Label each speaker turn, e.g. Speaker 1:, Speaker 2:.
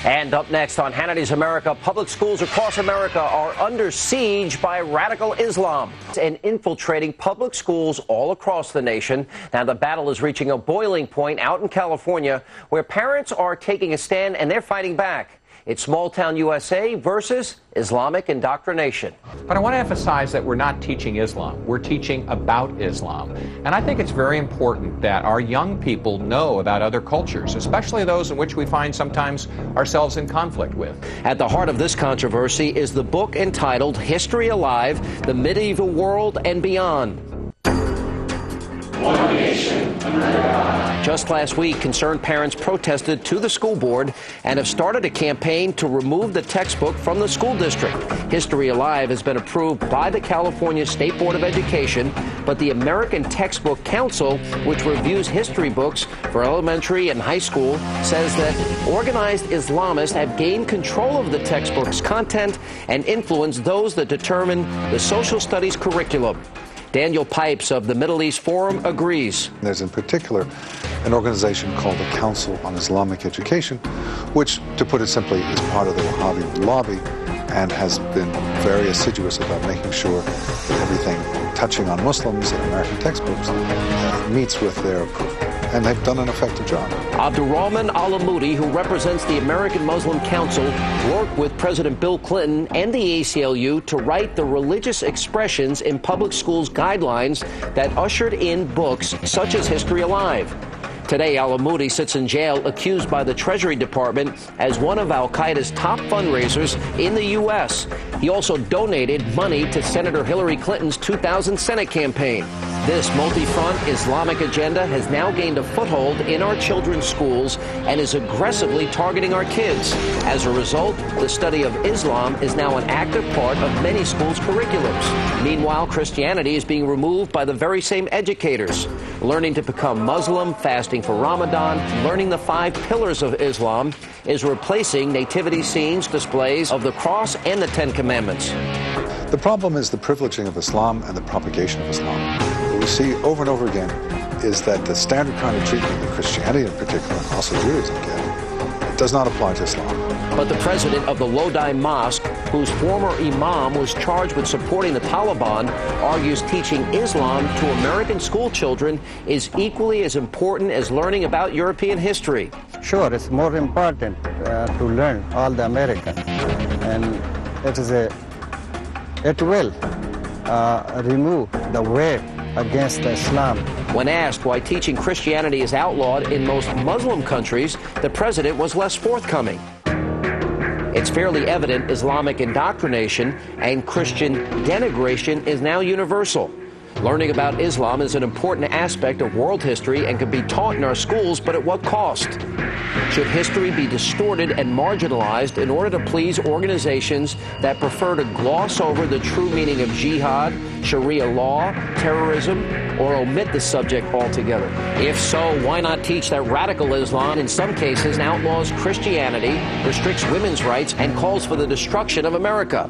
Speaker 1: And up next on Hannity's America, public schools across America are under siege by radical Islam and infiltrating public schools all across the nation. Now the battle is reaching a boiling point out in California, where parents are taking a stand and they're fighting back. It's Small Town U.S.A. versus Islamic Indoctrination.
Speaker 2: But I want to emphasize that we're not teaching Islam. We're teaching about Islam. And I think it's very important that our young people know about other cultures, especially those in which we find sometimes ourselves in conflict with.
Speaker 1: At the heart of this controversy is the book entitled History Alive, The Medieval World and Beyond.
Speaker 3: One nation, under God.
Speaker 1: Just last week, concerned parents protested to the school board and have started a campaign to remove the textbook from the school district. History Alive has been approved by the California State Board of Education, but the American Textbook Council, which reviews history books for elementary and high school, says that organized Islamists have gained control of the textbook's content and influence those that determine the social studies curriculum. Daniel Pipes of the Middle East Forum agrees.
Speaker 4: There's in particular an organization called the Council on Islamic Education, which, to put it simply, is part of the Wahhabi lobby and has been very assiduous about making sure that everything touching on Muslims in American textbooks meets with their approval. And they've done an effective job.
Speaker 1: Abdurrahman Al-Amoudi, who represents the American Muslim Council, worked with President Bill Clinton and the ACLU to write the religious expressions in public schools guidelines that ushered in books such as History Alive. Today, Al-Amoudi sits in jail accused by the Treasury Department as one of al-Qaeda's top fundraisers in the U.S. He also donated money to Senator Hillary Clinton's 2000 Senate campaign. This multi-front Islamic agenda has now gained a foothold in our children's schools and is aggressively targeting our kids. As a result, the study of Islam is now an active part of many schools' curriculums. Meanwhile, Christianity is being removed by the very same educators. Learning to become Muslim, fasting for Ramadan, learning the 5 pillars of Islam is replacing nativity scenes, displays of the cross and the 10 Commandments.
Speaker 4: The problem is the privileging of Islam and the propagation of Islam. What we see over and over again is that the standard kind of treatment that Christianity in particular, and also Judaism get, does not apply to Islam.
Speaker 1: But the president of the Lodi Mosque, whose former imam was charged with supporting the Taliban, argues teaching Islam to American school children is equally as important as learning about European history.
Speaker 5: Sure, it's more important to learn all the American, and it will remove the weight against Islam.
Speaker 1: When asked why teaching Christianity is outlawed in most Muslim countries, the president was less forthcoming. It's fairly evident Islamic indoctrination and Christian denigration is now universal. Learning about Islam is an important aspect of world history and can be taught in our schools, but at what cost? Should history be distorted and marginalized in order to please organizations that prefer to gloss over the true meaning of jihad, Sharia law, terrorism, or omit the subject altogether? If so, why not teach that radical Islam in some cases outlaws Christianity, restricts women's rights, and calls for the destruction of America?